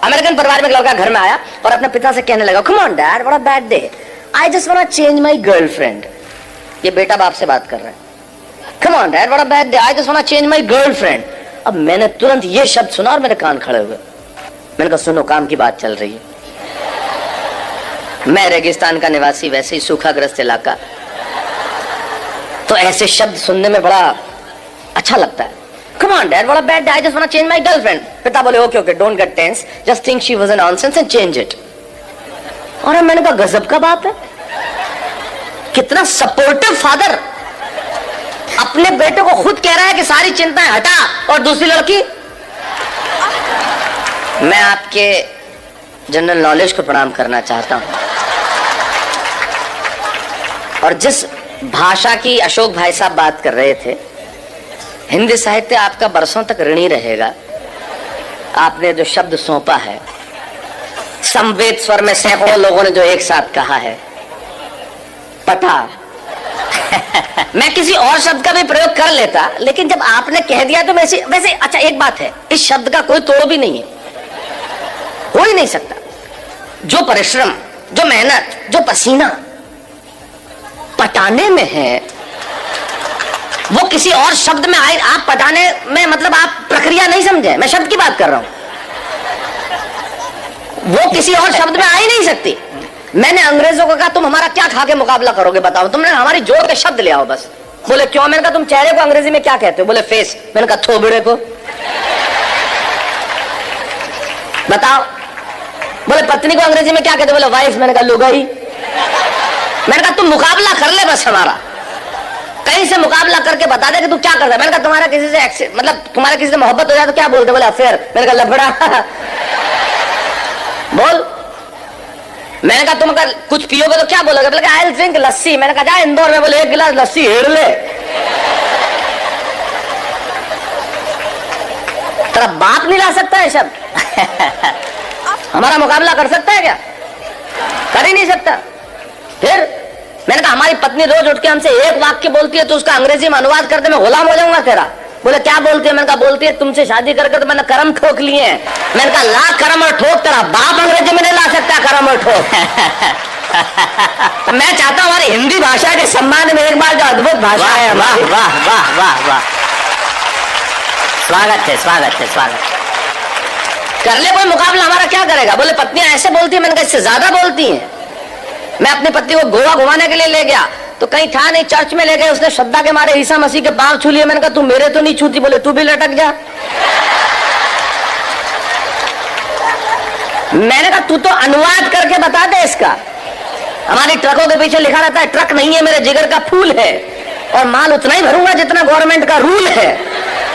American परिवार में एक लड़का घर में आया और अपने पिता से कहने लगा, come on dad, what a bad day, I just want to change my girlfriend. ये बेटा बाप से बात कर रहा है। Come on dad, what a bad day, I just want to change my girlfriend. अब मैंने तुरंत ये शब्द सुना और मेरे कान खड़े हुए। मैंने कहा, सुनो, काम की बात चल रही है। मैं रेगिस्तान का निवासी, वैसे ही सूखाग्रस्त इलाका, तो ऐसे शब्द सुनने में बड़ा अच्छा लगता है। Come on dad, what a bad day, I just want to change my girlfriend। पिता बोले, okay okay, don't get tense, just think she was a nonsense and change it। और मैंने कहा, गजब का बाप है, कितना सपोर्टिव फादर, अपने बेटे को खुद कह रहा है कि सारी चिंताएं हटा और दूसरी लड़की। मैं आपके जनरल नॉलेज को प्रणाम करना चाहता हूं और जिस भाषा की अशोक भाई साहब बात कर रहे थे, हिंदी साहित्य आपका बरसों तक ऋणी रहेगा। आपने जो शब्द सौंपा है, संवेद स्वर में सैकड़ों लोगों ने जो एक साथ कहा है, पटा। मैं किसी और शब्द का भी प्रयोग कर लेता, लेकिन जब आपने कह दिया तो वैसे अच्छा, एक बात है, इस शब्द का कोई तोड़ भी नहीं है, हो ही नहीं सकता। जो परिश्रम, जो मेहनत, जो पसीना पटाने में है, वो किसी और शब्द में आए। आप पटाने में मतलब आप प्रक्रिया नहीं समझे, मैं शब्द की बात कर रहा हूं, वो किसी और शब्द में आ ही नहीं सकती। मैंने अंग्रेजों को कहा, तुम हमारा क्या खा के मुकाबला करोगे बताओ, तुमने हमारी जोड़ के शब्द ले आओ बस। बोले क्यों? मैंने कहा, तुम चेहरे को अंग्रेजी में क्या कहते हो? बोले फेस। मैंने कहा, थोबड़े को बताओ। बोले पत्नी को अंग्रेजी में क्या कहते? बोले वाइफ। मैंने कहा, लुगाई। मैंने कहा, तुम मुकाबला कर ले बस हमारा, कहीं से मुकाबला करके बता दे कि तू क्या करता है। मैंने कहा, तुम्हारा किसी से मतलब तुम्हारा किसी से मोहब्बत हो जाए तो क्या बोलते? बोले अफेयर। मैंने कहा, लफड़ा। बोल। मैंने कहा, तुम अगर कुछ पियोगे तो क्या बोलोगे? बोले आई विल ड्रिंक लस्सी। मैंने कहा, जा इंदौर में, बोले 1 गिलास लस्सी हेड़ ले। तेरा बाप नहीं ला सकता है शब्द। हमारा मुकाबला कर सकता है क्या? कर ही नहीं सकता। फिर मैंने कहा, हमारी पत्नी रोज उठ के हमसे एक वाक्य बोलती है तो उसका अंग्रेजी में अनुवाद कर दे, मैं गुलाम हो जाऊंगा तेरा। बोले क्या बोलती है? मैंने कहा, बोलती है तुमसे शादी करके तो मैंने करम ठोक लिए हैं। मैंने कहा, ला करम और ठोक, तेरा बाप अंग्रेजी में नहीं ला सकता करम और ठोक। मैं चाहता हूं हमारी हिंदी भाषा के सम्मान में एक बार जो अद्भुत भाषा है, वाह वाह वाह वाह वाह, स्वागत है स्वागत है स्वागत। कर ले कोई मुकाबला, हमारा क्या करेगा? बोले पत्नियां ऐसे बोलती है। मैंने कहा, इससे ज्यादा बोलती हैं। मैं अपनी पत्नी को गोवा घुमाने के लिए ले गया तो कहीं था नहीं, चर्च में ले गए, उसने श्रद्धा के मारे ईसा मसीह के पांव छू लिए। मैंने कहा, तू मेरे तो नहीं छूती। बोले तू भी लटक जा। मैंने कहा, तू तो अनुवाद करके बता दे इसका। हमारी ट्रकों के पीछे लिखा रहता है, ट्रक नहीं है मेरे जिगर का फूल है और माल उतना ही भरूंगा जितना गवर्नमेंट का रूल है।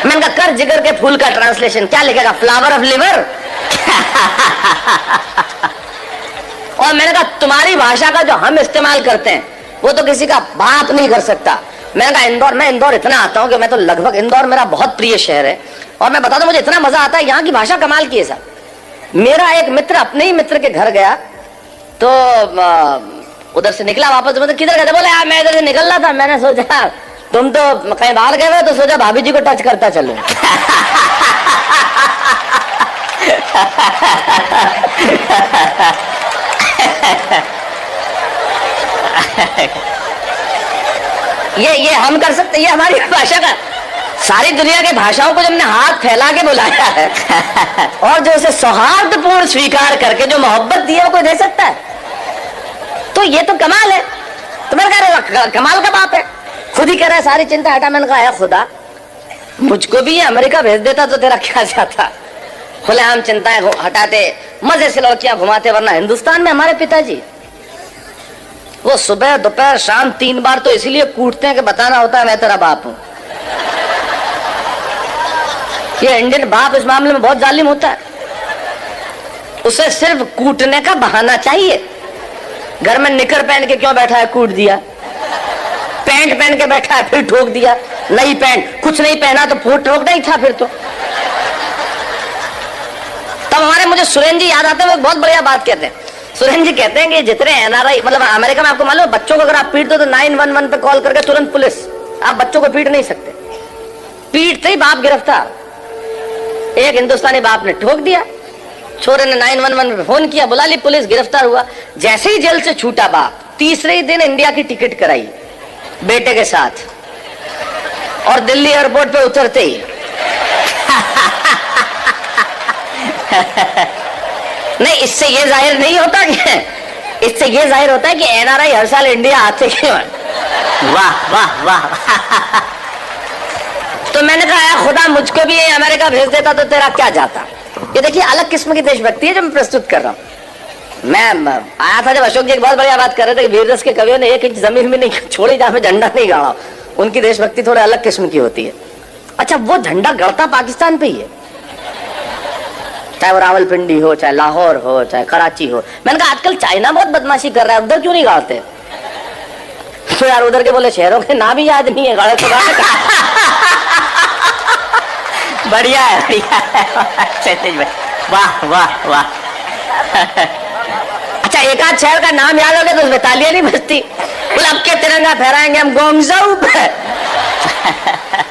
मैंने कहा, कर जिगर के फूल का ट्रांसलेशन, क्या लिखेगा? Flower of liver. और मैंने कहा, तुम्हारी भाषा का जो हम इस्तेमाल करते हैं वो तो किसी का बाप नहीं कर सकता। मैंने कहा, इंदौर, मैं इंदौर इतना आता हूं कि मैं तो लगभग, इंदौर मेरा बहुत प्रिय शहर है और मैं बता दूं मुझे इतना मजा आता है, यहाँ की भाषा कमाल की है साहब। मेरा एक मित्र अपने ही मित्र के घर गया तो उधर से निकला वापस, मतलब किधर गए? बोले यार मैं इधर से निकल रहा था, मैंने सोचा तुम तो कहीं बाहर गए हुए तो सोचा भाभी जी को टच करता चलूं। ये हम कर सकते, ये हमारी भाषा का, सारी दुनिया के भाषाओं को जब हमने हाथ फैला के बुलाया है और जो उसे सौहार्दपूर्ण स्वीकार करके जो मोहब्बत दी है वो कोई दे सकता है? तो ये तो कमाल है। तो मैंने कहा, कमाल का बाप है, खुद ही कह रहा है सारी चिंता हटा। मैंने कहा, खुदा मुझको भी ये अमेरिका भेज देता तो तेरा क्या जाता? खुलेआम चिंताएं हटाते, मजे से लड़कियां घुमाते, वरना हिंदुस्तान में हमारे पिताजी वो सुबह दोपहर शाम 3 बार तो इसीलिए कूटते हैं कि बताना होता है मैं तेरा बाप हूं। ये इंडियन बाप इस मामले में बहुत जालिम होता है, उसे सिर्फ कूटने का बहाना चाहिए। घर में निकर पहन के क्यों बैठा है? कूट दिया। पैंट पहन के बैठा है, फिर ठोक दिया। नई पैंट, कुछ नहीं पहना तो फूट ठोकना ही था फिर तो। तब हमारे मुझे सुरेंद्र जी याद आते हैं, वो बहुत बढ़िया बात कहते हैं। सुरेंद्र जी कहते हैं कि जितने एनआरआई, मतलब अमेरिका में आपको मालूम, बच्चों को अगर आप पीट दो तो 911 पे कॉल करके तुरंत पुलिस। आप बच्चों को पीट नहीं सकते, पीटते ही बाप गिरफ्तार। एक हिंदुस्तानी बाप ने ठोक दिया, छोरे ने 911 पे फोन किया, बुला ली पुलिस, गिरफ्तार हुआ। जैसे ही जेल से छूटा बाप, तीसरे ही दिन इंडिया की टिकट कराई बेटे के साथ, और दिल्ली एयरपोर्ट पे उतरते ही नहीं, इससे ये जाहिर नहीं होता कि, इससे ये जाहिर होता है कि एनआरआई हर साल इंडिया आते क्यों। वाह वाह वाह। तो मैंने कहा खुदा मुझको भी ये अमेरिका भेज देता तो तेरा क्या जाता। ये देखिए अलग किस्म की देशभक्ति है जो मैं प्रस्तुत कर रहा हूं। मैं आया था जब अशोक जी एक बहुत बढ़िया बात कर रहे थे कि वीररस के कवियों ने एक इंच जमीन में नहीं छोड़ी जहां पे झंडा नहीं गाड़ा। उनकी देशभक्ति थोड़े अलग किस्म की होती है। अच्छा, वो झंडा गड़ता पाकिस्तान पे ही है, चाहे वो रावलपिंडी हो, चाहे लाहौर हो, चाहे कराची हो। मैंने कहा आजकल चाइना बहुत बदमाशी कर रहा है, उधर क्यों नहीं गाड़ते? तो यार उधर के बोले शहरों के नाम ही याद नहीं है, गाड़े तो गाड़े। बढ़िया है, बढ़िया है। वाह वाह वाह। अच्छा, एक आध शहर का नाम याद हो गया तो उसमें तालियां नहीं बजती। बोले अब के तिरंगा फहराएंगे हम गोंगजाऊ पे।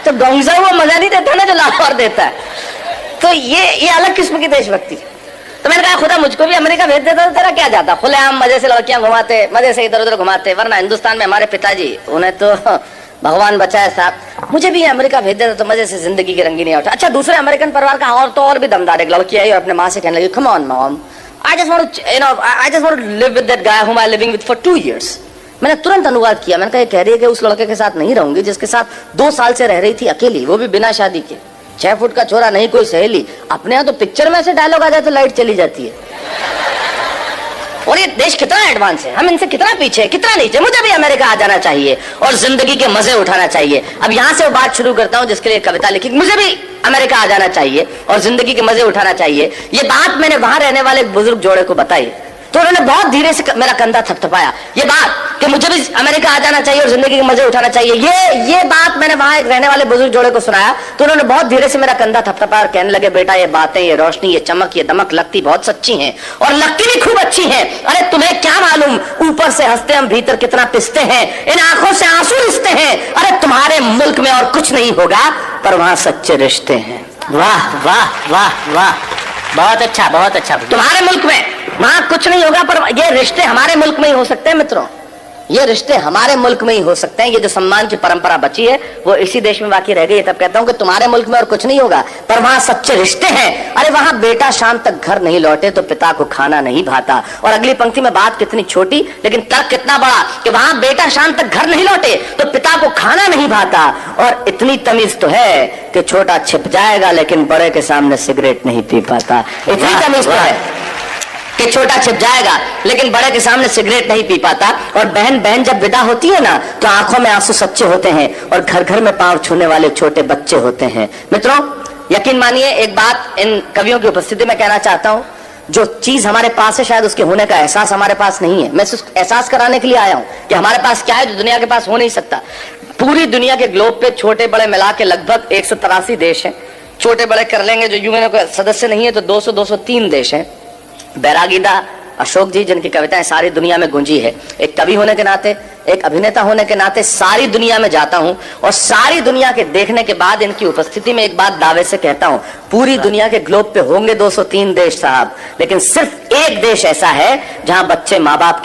तो गोंगजाऊ वो मजा नहीं देता ना जो लाहौर देता है। तो ये अलग किस्म की देशभक्ति। तो मैंने कहा खुदा मुझको भी अमेरिका भेज देता तो तेरा क्या जाता। खुलेआम मजे से लड़कियां घुमाते, मजे से इधर उधर घुमाते, वरना हिंदुस्तान में हमारे पिताजी, उन्हें तो भगवान बचाए साहब, मुझे भी अमेरिका भेज देता तो मजे से जिंदगी की रंगीनी उठा। अच्छा, दूसरे अमेरिकन परिवार का और भी दमदार एक लड़की आई और अपने माँ से कहने लगी, come on mom, I just want to live with that guy whom I'm living with for 2 years. मैंने तुरंत अनुवाद किया। मैंने कहा ये कह रही है कि उस लड़के के साथ नहीं रहूंगी जिसके साथ 2 साल से रह रही थी अकेली, वो भी बिना शादी के, 6 फुट का छोरा, नहीं कोई सहेली। अपने यहाँ तो पिक्चर में ऐसे डायलॉग आ जाए तो लाइट चली जाती है। और ये देश कितना एडवांस है, हम इनसे कितना पीछे है, कितना नीचे। मुझे भी अमेरिका आ जाना चाहिए और जिंदगी के मजे उठाना चाहिए। अब यहाँ से वो बात शुरू करता हूँ जिसके लिए कविता लिखी। मुझे भी अमेरिका आ जाना चाहिए और जिंदगी के मजे उठाना चाहिए। ये बात मैंने वहां रहने वाले एक बुजुर्ग जोड़े को बताई तो उन्होंने बहुत धीरे से मेरा कंधा थपथपाया। ये बात कि मुझे भी अमेरिका आ जाना चाहिए और जिंदगी के मजे उठाना चाहिए, ये बात मैंने वहां एक रहने वाले बुजुर्ग जोड़े को सुनाया तो उन्होंने बहुत धीरे से मेरा कंधा थपथपाया और कहने लगे, बेटा ये बातें, ये रोशनी, ये चमक, ये दमक लगती बहुत सच्ची हैं और लगती भी खूब अच्छी हैं। अरे तुम्हें क्या मालूम, ऊपर से हंसते हम भीतर कितना पिसते हैं, इन आंखों से आंसू रिश्ते हैं। अरे तुम्हारे मुल्क में और कुछ नहीं होगा पर वहां सच्चे रिश्ते हैं। वाह वाह वाह वाह, बहुत अच्छा बहुत अच्छा। तुम्हारे मुल्क में वहां कुछ नहीं होगा पर ये रिश्ते हमारे मुल्क में ही हो सकते हैं मित्रों, ये रिश्ते हमारे मुल्क में ही हो सकते हैं। ये जो सम्मान की परंपरा बची है वो इसी देश में बाकी रह गई है। तब कहता हूं कि तुम्हारे मुल्क में और कुछ नहीं होगा पर वहां सच्चे रिश्ते हैं। अरे वहां बेटा शाम तक घर नहीं लौटे तो पिता को खाना नहीं भाता। और अगली पंक्ति में बात कितनी छोटी लेकिन तर्क कितना बड़ा कि वहां बेटा शाम तक घर नहीं लौटे तो पिता को खाना नहीं भाता। और इतनी तमीज तो है कि छोटा छिप जाएगा लेकिन बड़े के सामने सिगरेट नहीं पी पाता। इतनी तमीज तो है कि छोटा छिप जाएगा लेकिन बड़े के सामने सिगरेट नहीं पी पाता। और बहन बहन जब विदा होती है ना तो आंखों में आंसू सच्चे होते हैं और घर घर में पांव छूने वाले छोटे बच्चे होते हैं। मित्रों यकीन मानिए एक बात इन कवियों की उपस्थिति में कहना चाहता हूं, जो चीज हमारे पास है शायद उसके होने का एहसास हमारे पास नहीं है। मैं सिर्फ एहसास कराने के लिए आया हूं कि हमारे पास क्या है जो दुनिया के पास हो नहीं सकता। पूरी दुनिया के ग्लोब पे छोटे बड़े मिला के लगभग 183 देश हैं। छोटे बड़े कर लेंगे जो यूएन के सदस्य नहीं है तो 203 देश हैं। बैरागीदा अशोक जी जिनकी कविताएं सारी दुनिया में गूंजी है, एक कवि होने के नाते, एक अभिनेता होने के नाते सारी दुनिया में जाता हूं और सारी दुनिया के देखने के बाद इनकी उपस्थिति में एक बात दावे से कहता हूं, पूरी दुनिया के ग्लोब पे होंगे 203 देश साहब, लेकिन सिर्फ एक देश ऐसा है जहां बच्चे माँ बाप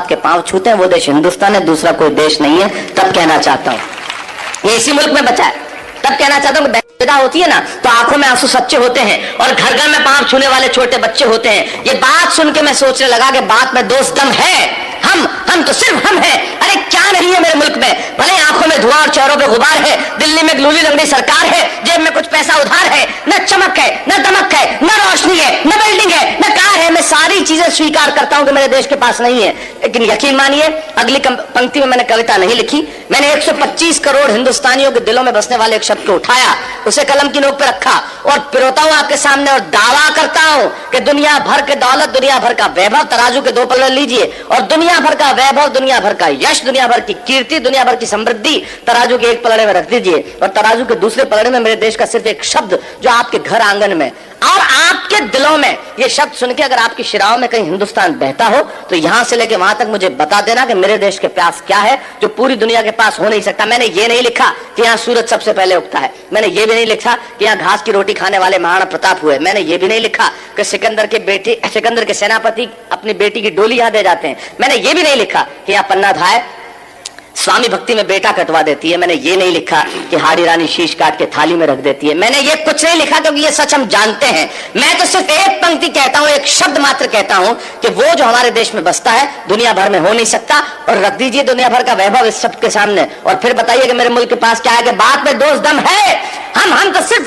के पांव छूते हैं, वो देश हिंदुस्तान है, दूसरा कोई देश नहीं है। तब कहना चाहता हूं ये इसी मुल्क में बचा है। तब कहना चाहता हूं विदा होती है ना तो आंखों में आंसू सच्चे होते हैं और घर घर में पांव छूने वाले छोटे बच्चे होते हैं। ये बात सुन के मैं सोचने लगा कि बात में दोस्त दम है, हम तो सिर्फ हम हैं। अरे क्या नहीं है मेरे मुल्क में, भले आंखों में धुआं और चेहरों पे गुबार है, दिल्ली में ग्लूली लंगड़ी सरकार है, जेब में कुछ पैसा उधार है, न चमक है न दमक है, न रोशनी है न बिल्डिंग है न कार है। मैं सारी चीजें स्वीकार करता हूं कि मेरे देश के पास नहीं है, लेकिन यकीन मानिए अगली पंक्ति में मैंने कविता नहीं लिखी। मैंने 125 करोड़ हिंदुस्तानियों के दिलों में बसने वाले एक शब्द को उठाया, उसे कलम की नोक पे रखा और पिरोता हूं आपके सामने और दावा करता हूं कि दुनिया भर के दौलत, दुनिया भर का वैभव तराजू के 2 पलड़े लीजिए और दुनिया भर का वैभव, दुनिया भर का यश, दुनिया भर की कीर्ति, दुनिया भर की समृद्धि तराजू के एक पलड़े में रख दीजिए और तराजू के दूसरे पलड़े में मेरे देश का सिर्फ एक शब्द जो आपके घर आंगन में, और आपके दिलों में ये शब्द सुन के अगर आपकी शिराओं में कहीं हिंदुस्तान बहता हो तो यहां से लेके वहां तक मुझे बता देना कि मेरे देश के पास क्या है जो पूरी दुनिया के पास हो नहीं सकता। मैंने ये नहीं लिखा कि यहाँ सूरज सबसे पहले उगता है, मैंने ये भी नहीं लिखा कि यहाँ घास की रोटी खाने वाले महाराणा प्रताप हुए, मैंने ये भी नहीं लिखा कि सिकंदर के सेनापति अपनी बेटी की डोली यहाँ दे जाते हैं, मैंने ये भी नहीं लिखा कि यहाँ पन्ना धाय स्वामी भक्ति में बेटा कटवा देती है, मैंने ये नहीं लिखा कि हाड़ी रानी शीश काट के थाली में रख देती है, मैंने ये कुछ नहीं लिखा क्योंकि ये सच हम जानते हैं। मैं तो सिर्फ एक पंक्ति कहता हूं, एक शब्द मात्र कहता हूं कि वो जो हमारे देश में बसता है दुनिया भर में हो नहीं सकता। और रख दीजिए दुनिया भर का वैभव इस शब्द के सामने और फिर बताइए कि मेरे मुल्क के पास क्या है कि बात में दोष दम है। हम तो सिर्फ